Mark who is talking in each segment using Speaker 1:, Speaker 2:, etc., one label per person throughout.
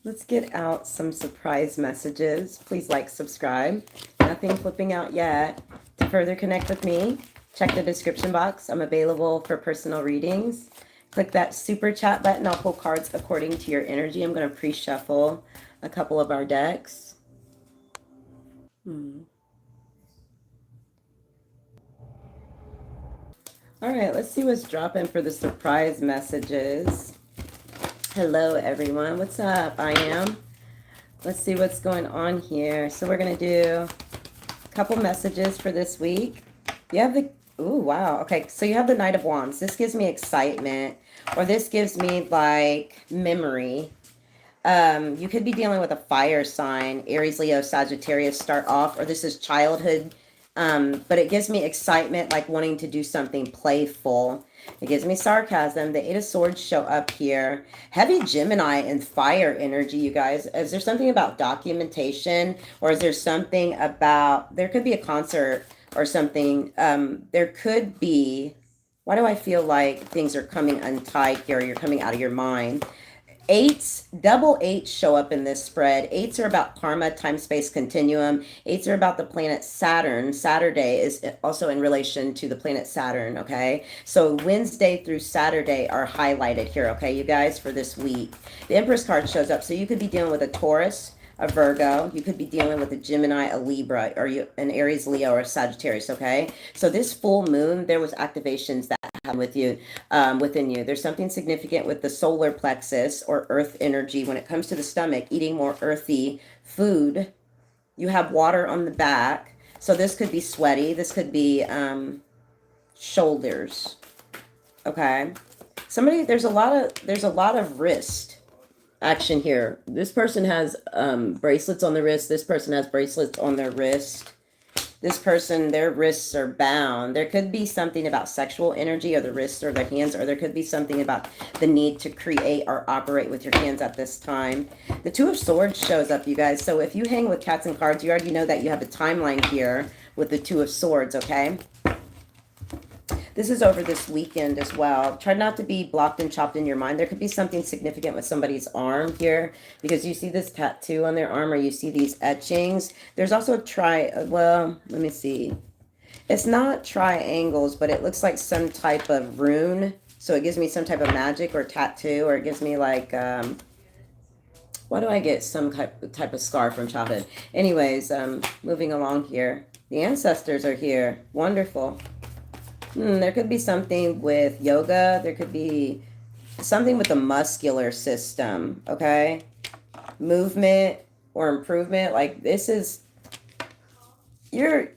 Speaker 1: Let's get out some surprise messages. Please like, subscribe. Nothing flipping out yet. To further connect with me, check the description box. I'm available for personal readings. Click that super chat button. I'll pull cards according to your energy. I'm going to pre-shuffle a couple of our decks. All right, let's see what's dropping for the surprise messages. Hello, everyone. What's up? I am. Let's see what's going on here. So we're going to do a couple messages for this week. You have the, ooh, wow. Okay, so you have the Knight of Wands. This gives me excitement, or this gives me like memory. You could be dealing with a fire sign, Aries, Leo, Sagittarius start off, or this is childhood. But it gives me excitement, like wanting to do something playful. It gives me sarcasm. The Eight of Swords show up here. Heavy Gemini and fire energy, you guys. Is there something about documentation, or is there something about, there could be a concert or something. There could be, why do I feel like things are coming untied here, or you're coming out of your mind? Eights, double eights show up in this spread. Eights are about karma, time, space, continuum. Eights are about the planet Saturn. Saturday is also in relation to the planet Saturn, okay? So Wednesday through Saturday are highlighted here, okay, you guys, for this week. The Empress card shows up. So you could be dealing with a Taurus, a Virgo. You could be dealing with a Gemini, a Libra, or an Aries, Leo, or a Sagittarius, okay? So this full moon, there was activations that with you, within you. There's something significant with the solar plexus or earth energy when it comes to the stomach, eating more earthy food. You have water on the back. So this could be sweaty. This could be shoulders. Okay. Somebody, there's a lot of wrist action here. This person has bracelets on the wrist. This person has bracelets on their wrist. This person, their wrists are bound. There could be something about sexual energy, or the wrists or the hands, or there could be something about the need to create or operate with your hands at this time. The Two of Swords shows up, you guys. So if you hang with Catz N Cardz, you already know that you have a timeline here with the Two of Swords, okay? This is over this weekend as well. Try not to be blocked and chopped in your mind. There could be something significant with somebody's arm here, because you see this tattoo on their arm, or you see these etchings. There's also well, let me see. It's not triangles, but it looks like some type of rune. So it gives me some type of magic or tattoo, or it gives me like, why do I get some type of scar from childhood? Anyways, moving along here. The ancestors are here. Wonderful. There could be something with yoga. There could be something with the muscular system, okay? Movement or improvement. Like this is, I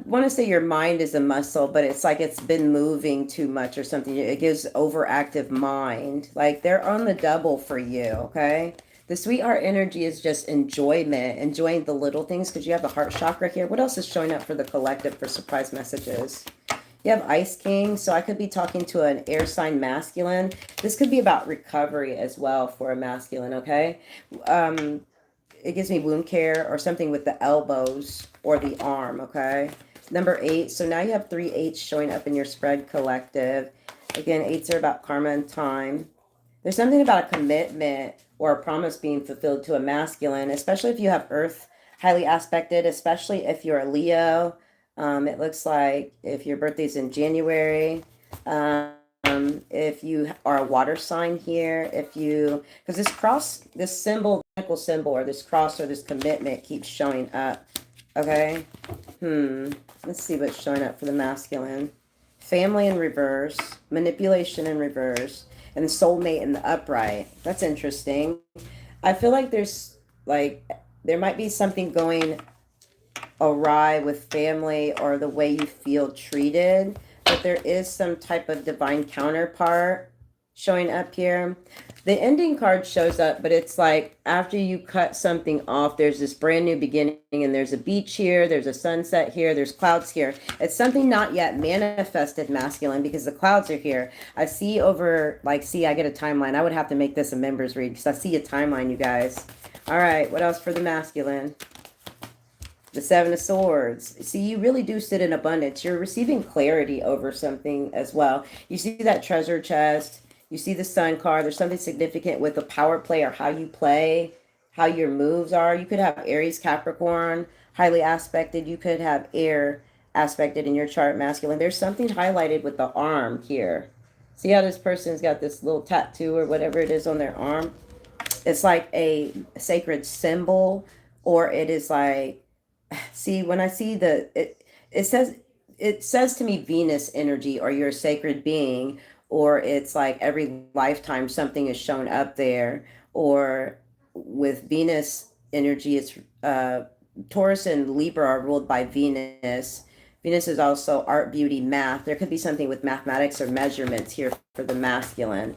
Speaker 1: want to say your mind is a muscle, but it's like it's been moving too much or something. It gives overactive mind. Like they're on the double for you, okay? The sweetheart energy is just enjoyment, enjoying the little things, because you have the heart chakra here. What else is showing up for the collective for surprise messages? You have Ice King, so I could be talking to an air sign masculine. This could be about recovery as well for a masculine, okay? It gives me wound care or something with the elbows or the arm, okay? Number 8, so now you have 3 8s showing up in your spread collective. Again, 8s are about karma and time. There's something about a commitment or a promise being fulfilled to a masculine, especially if you have Earth highly aspected, especially if you're a Leo. It looks like if your birthday's in January, if you are a water sign here, because this cross, this symbol, or this cross or this commitment keeps showing up. Okay. Let's see what's showing up for the masculine. Family in reverse, manipulation in reverse, and soulmate in the upright. That's interesting. I feel like there might be something going awry with family or the way you feel treated, but there is some type of divine counterpart showing up here. The ending card shows up, but it's like after you cut something off, there's this brand new beginning, and there's a beach here, there's a sunset here, there's clouds here. It's something not yet manifested masculine, because the clouds are here. I see over, I get a timeline. I would have to make this a members read, because I see a timeline, you guys. All right, what else for the masculine? The Seven of Swords. See, you really do sit in abundance. You're receiving clarity over something as well. You see that treasure chest. You see the Sun card. There's something significant with the power play or how you play, how your moves are. You could have Aries, Capricorn, highly aspected. You could have air aspected in your chart, masculine. There's something highlighted with the arm here. See how this person's got this little tattoo or whatever it is on their arm? It's like a sacred symbol, or it is like, see, when I see it says, it says to me Venus energy, or you're a sacred being, or it's like every lifetime something is shown up there, or with Venus energy, it's Taurus and Libra are ruled by Venus. Venus is also art, beauty, math. There could be something with mathematics or measurements here for the masculine.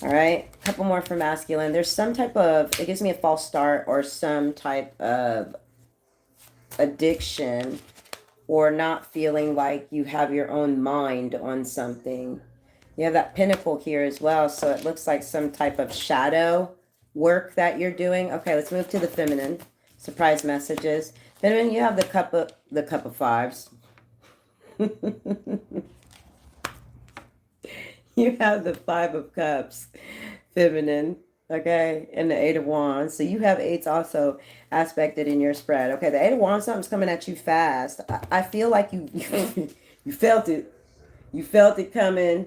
Speaker 1: All right, a couple more for masculine. There's some type of, it gives me a false start or some type of addiction, or not feeling like you have your own mind on something. You have that pentacle here as well, so it looks like some type of shadow work that you're doing. Okay, let's move to the feminine. Surprise messages. Feminine, you have the cup of fives. You have the 5 of cups, feminine, okay, and the 8 of wands. So you have 8s also aspected in your spread. Okay, the 8 of wands, something's coming at you fast. I feel like you you felt it. You felt it coming.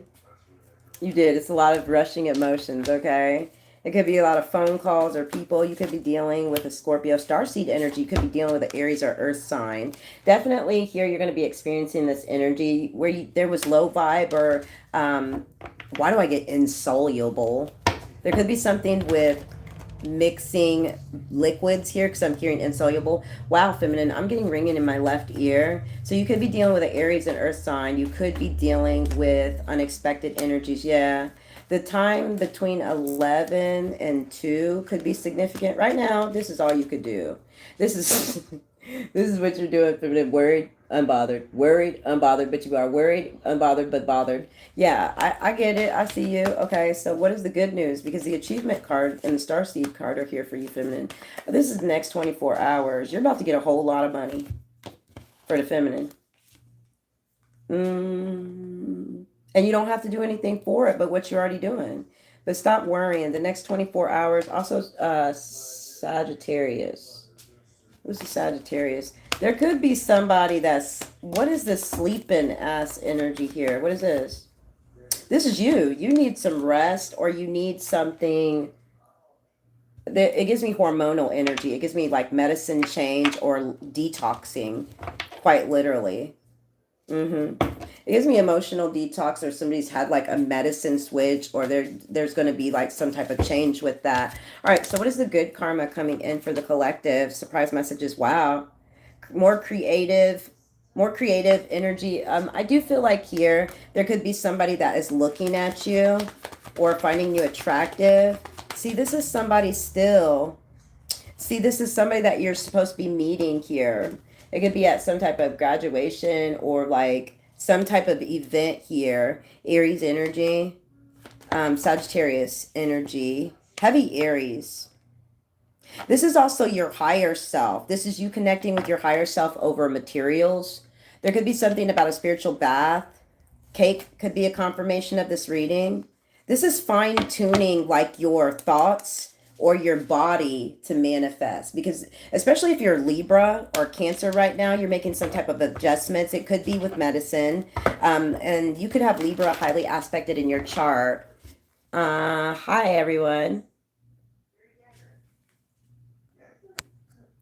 Speaker 1: You did. It's a lot of rushing emotions, okay? It could be a lot of phone calls or people. You could be dealing with a Scorpio starseed energy. You could be dealing with an Aries or Earth sign. Definitely here you're going to be experiencing this energy where there was low vibe, or why do I get insoluble? There could be something with mixing liquids here, because I'm hearing insoluble. Wow, feminine, I'm getting ringing in my left ear. So you could be dealing with an Aries and Earth sign. You could be dealing with unexpected energies. Yeah. The time between 11 and 2 could be significant. Right now, this is all you could do. This is this is what you're doing, feminine. Worried, unbothered, but you are worried, unbothered, but bothered. Yeah, I get it. I see you. Okay, so what is the good news? Because the achievement card and the starseed card are here for you, feminine. This is the next 24 hours. You're about to get a whole lot of money for the feminine. And you don't have to do anything for it but what you're already doing. But stop worrying. The next 24 hours. Also, Sagittarius. Who's the Sagittarius? There could be somebody that's, what is this sleeping ass energy here? What is this? This is you. You need some rest, or you need something. It gives me hormonal energy. It gives me like medicine change or detoxing, quite literally. It gives me emotional detox, or somebody's had like a medicine switch, or there's going to be like some type of change with that. All right, so what is the good karma coming in for the collective? Surprise messages. Wow. More creative energy. I do feel like here there could be somebody that is looking at you or finding you attractive. See, this is somebody still. See, this is somebody that you're supposed to be meeting here. It could be at some type of graduation or like some type of event here. Aries energy, Sagittarius energy, heavy Aries. This is also your higher self. This is you connecting with your higher self over materials. There could be something about a spiritual bath. Cake could be a confirmation of this reading. This is fine-tuning like your thoughts or your body to manifest, because especially if you're Libra or Cancer right now, you're making some type of adjustments. It could be with medicine, and you could have Libra highly aspected in your chart. Hi everyone.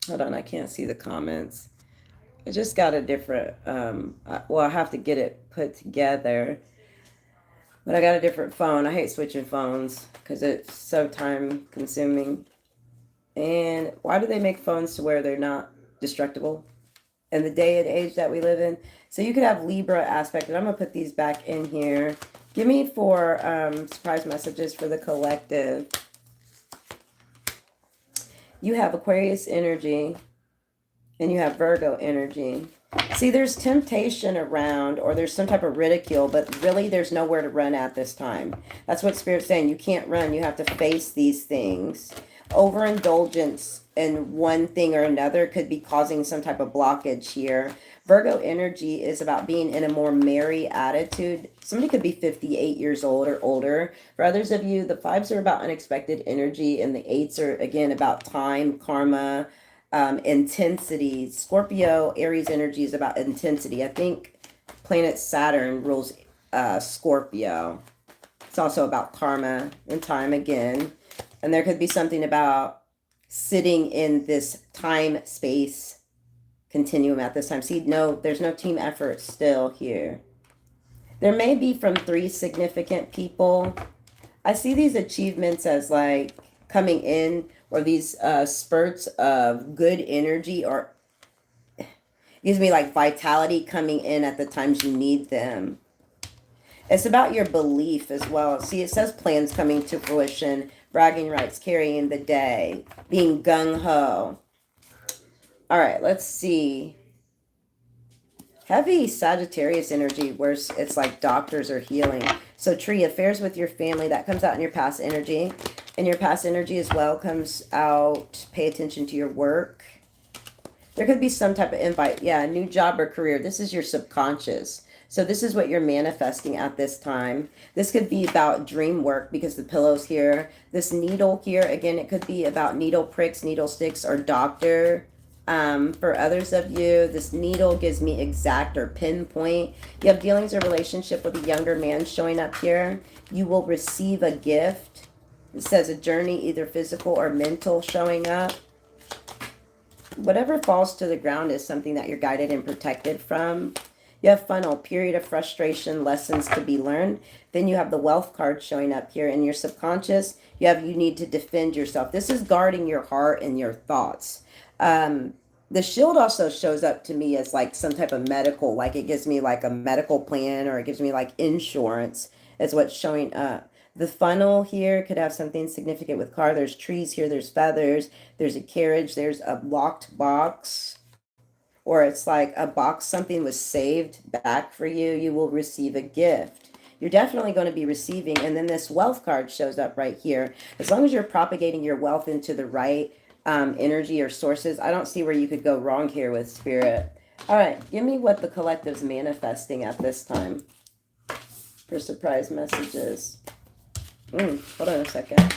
Speaker 1: Hold on, I can't see the comments. I just got a different, well, I have to get it put together. But I got a different phone. I hate switching phones because it's so time consuming. And why do they make phones to where they're not destructible in the day and age that we live in? So you could have Libra aspect. And I'm going to put these back in here. Give me for surprise messages for the collective. You have Aquarius energy and you have Virgo energy. See, there's temptation around, or there's some type of ridicule, but really there's nowhere to run at this time. That's what Spirit's saying. You can't run. You have to face these things. Overindulgence in one thing or another could be causing some type of blockage here. Virgo energy is about being in a more merry attitude. Somebody could be 58 years old or older. For others of you, the fives are about unexpected energy, and the eights are, again, about time, karma, intensity. Scorpio, Aries energy is about intensity. I think planet Saturn rules Scorpio. It's also about karma and time again. And there could be something about sitting in this time space continuum at this time. See, no, there's no team effort still here. There may be from 3 significant people. I see these achievements as like coming in, or these spurts of good energy, or gives me like vitality coming in at the times you need them. It's about your belief as well. See, it says plans coming to fruition, bragging rights, carrying the day, being gung-ho. All right, let's see. Heavy Sagittarius energy, where it's like doctors are healing. So tree, affairs with your family, that comes out in your past energy. And your past energy as well comes out, pay attention to your work. There could be some type of invite. Yeah, new job or career. This is your subconscious. So this is what you're manifesting at this time. This could be about dream work because the pillow's here. This needle here, again, it could be about needle pricks, needle sticks, or doctor. For others of you, this needle gives me exact or pinpoint. You have dealings or relationship with a younger man showing up here. You will receive a gift. It says a journey, either physical or mental, showing up. Whatever falls to the ground is something that you're guided and protected from. You have funnel, period of frustration, lessons to be learned. Then you have the wealth card showing up here in your subconscious. You need to defend yourself. This is guarding your heart and your thoughts. The shield also shows up to me as like some type of medical, like it gives me like a medical plan, or it gives me like insurance is what's showing up. The funnel here could have something significant with car. There's trees here, there's feathers, there's a carriage, there's a locked box. Or it's like a box, something was saved back for you. You will receive a gift. You're definitely going to be receiving. And then this wealth card shows up right here. As long as you're propagating your wealth into the right energy or sources, I don't see where you could go wrong here with spirit. All right, give me what the collective's manifesting at this time for surprise messages. Hold on a second.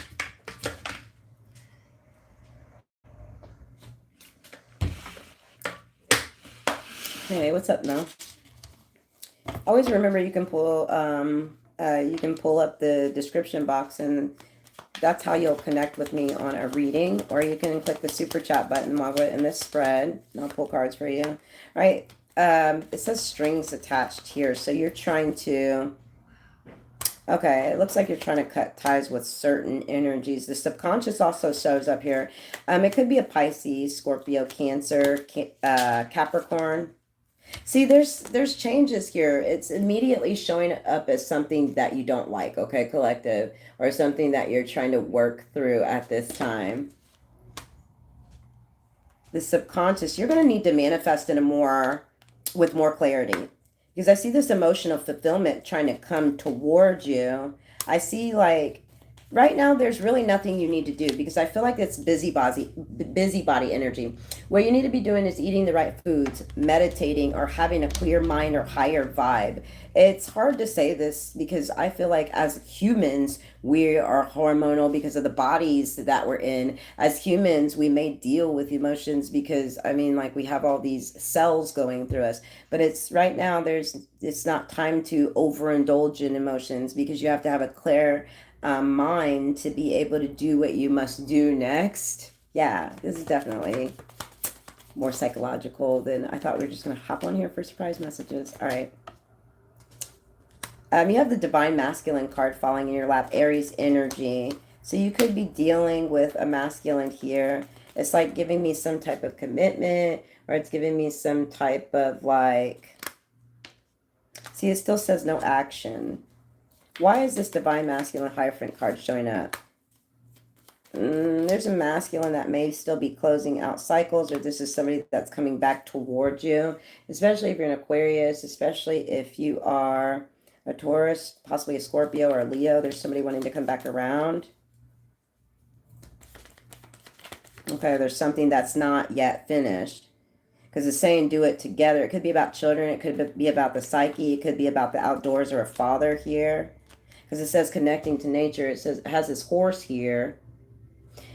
Speaker 1: Hey, what's up now? Always remember you can pull up the description box, and that's how you'll connect with me on a reading, or you can click the super chat button while we're in this spread, and I'll pull cards for you. All right. It says strings attached here, so you're trying to, okay, it looks like you're trying to cut ties with certain energies. The subconscious also shows up here. It could be a Pisces, Scorpio, Cancer, Capricorn. See, there's changes here. It's immediately showing up as something that you don't like, okay, collective, or something that you're trying to work through at this time. The subconscious, you're going to need to manifest with more clarity, because I see this emotional fulfillment trying to come towards you. I see like right now there's really nothing you need to do, because I feel like it's busybody energy. What you need to be doing is eating the right foods, meditating, or having a clear mind or higher vibe. It's hard to say this because I feel like as humans, we are hormonal because of the bodies that we're in. As humans, we may deal with emotions because, I mean, like we have all these cells going through us. But it's right now, it's not time to overindulge in emotions, because you have to have a clear mind to be able to do what you must do next. Yeah, this is definitely more psychological than I thought. We were just going to hop on here for surprise messages. All right. You have the Divine Masculine card falling in your lap, Aries energy. So you could be dealing with a masculine here. It's like giving me some type of commitment, or it's giving me some type of like, see, it still says no action. Why is this Divine Masculine Hierophant card showing up? There's a masculine that may still be closing out cycles, or this is somebody that's coming back towards you, especially if you're an Aquarius, especially if you are a Taurus, possibly a Scorpio or a Leo. There's somebody wanting to come back around. Okay, there's something that's not yet finished. Because it's saying do it together. It could be about children. It could be about the psyche. It could be about the outdoors or a father here. Because it says connecting to nature. It says it has this horse here.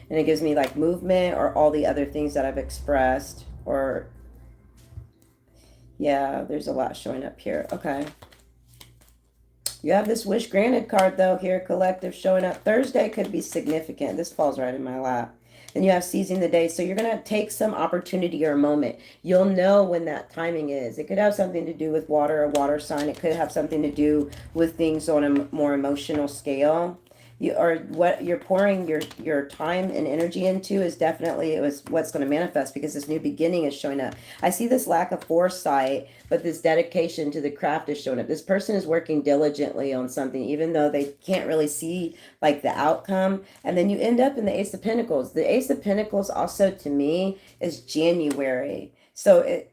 Speaker 1: And it gives me like movement or all the other things that I've expressed. Or, yeah, there's a lot showing up here. Okay. You have this wish granted card though here, collective, showing up. Thursday could be significant. This falls right in my lap. Then you have seizing the day. So you're going to take some opportunity or moment. You'll know when that timing is. It could have something to do with water, a water sign. It could have something to do with things on a more emotional scale. You are what you're pouring your time and energy into is definitely what's going to manifest, because this new beginning is showing up. I see this lack of foresight, but this dedication to the craft is showing up. This person is working diligently on something, even though they can't really see like the outcome. And then you end up in the Ace of Pentacles. The Ace of Pentacles also to me is January. So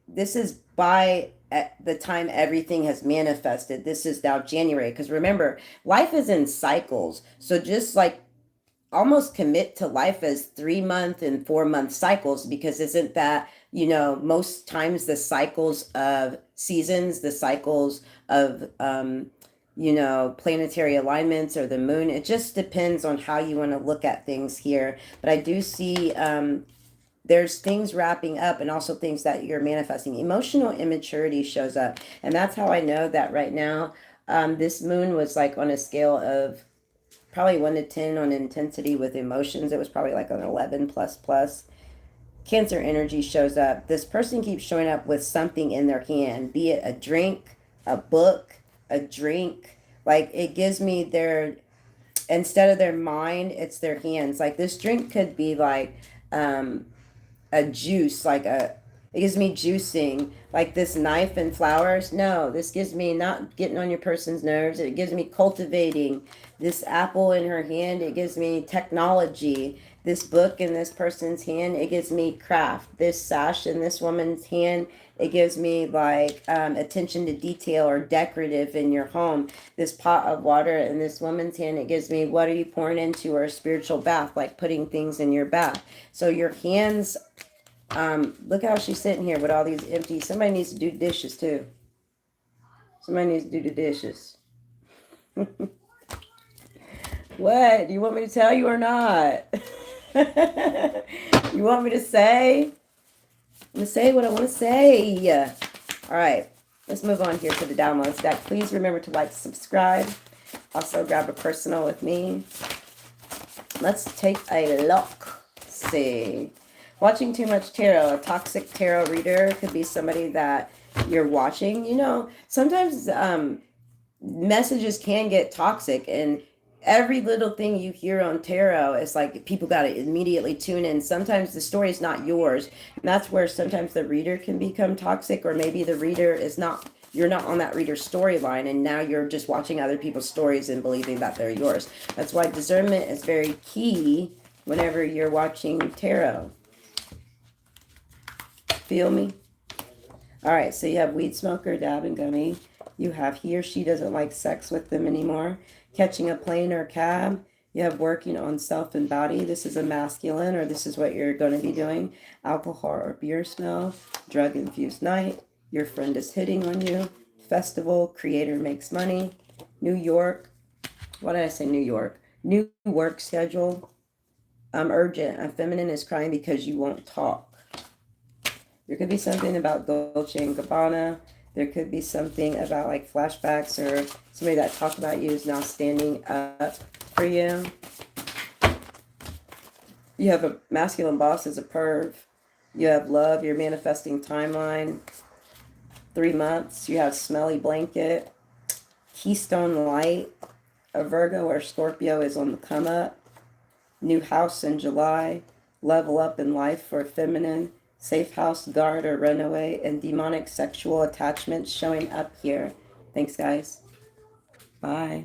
Speaker 1: this is by at the time everything has manifested. This is now January, because remember, life is in cycles. So just like almost commit to life as 3-month and 4-month cycles, because isn't that, most times the cycles of seasons, the cycles of planetary alignments or the moon. It just depends on how you want to look at things here. But I do see there's things wrapping up, and also things that you're manifesting. Emotional immaturity shows up. And that's how I know that right now, this moon was like on a scale of probably 1 to 10 on intensity with emotions. It was probably like an 11 plus plus. Cancer energy shows up. This person keeps showing up with something in their hand, be it a drink, a book, a drink. Like it gives me instead of their mind, it's their hands. Like this drink could be like, a juice, it gives me juicing, like this knife and flowers. No, this gives me not getting on your person's nerves. It gives me cultivating. This apple in her hand, it gives me technology. This book in this person's hand, it gives me craft. This sash in this woman's hand, it gives me like attention to detail or decorative in your home. This pot of water in this woman's hand, it gives me what are you pouring into, or a spiritual bath, like putting things in your bath. So your hands, look how she's sitting here with all these empty. Somebody needs to do dishes too. Somebody needs to do the dishes. What? Do you want me to tell you or not? You want me to say? I'm going to say what I want to say. All right. Let's move on here to the downloads deck. Please remember to like, subscribe. Also grab a personal with me. Let's take a look. Let's see. Watching too much tarot. A toxic tarot reader could be somebody that you're watching. Sometimes messages can get toxic, and every little thing you hear on tarot is like people got to immediately tune in. Sometimes the story is not yours. And that's where sometimes the reader can become toxic, or maybe the reader is not, you're not on that reader's storyline, and now you're just watching other people's stories and believing that they're yours. That's why discernment is very key whenever you're watching tarot. Feel me? All right, so you have weed smoker, dab and gummy. You have he or she doesn't like sex with them anymore. Catching a plane or cab. You have working on self and body. This is a masculine, or this is what you're going to be doing. Alcohol or beer smell. Drug-infused night. Your friend is hitting on you. Festival. Creator makes money. New York. Why did I say New York? New work schedule. Urgent. A feminine is crying because you won't talk. There could be something about Dolce & Gabbana. There could be something about like flashbacks, or somebody that talked about you is now standing up for you. You have a masculine boss as a perv. You have love. You're manifesting timeline. 3 months. You have smelly blanket. Keystone light. A Virgo or Scorpio is on the come up. New house in July. Level up in life for feminine. Safe house, guard, or runaway, and demonic sexual attachments showing up here. Thanks, guys. Bye.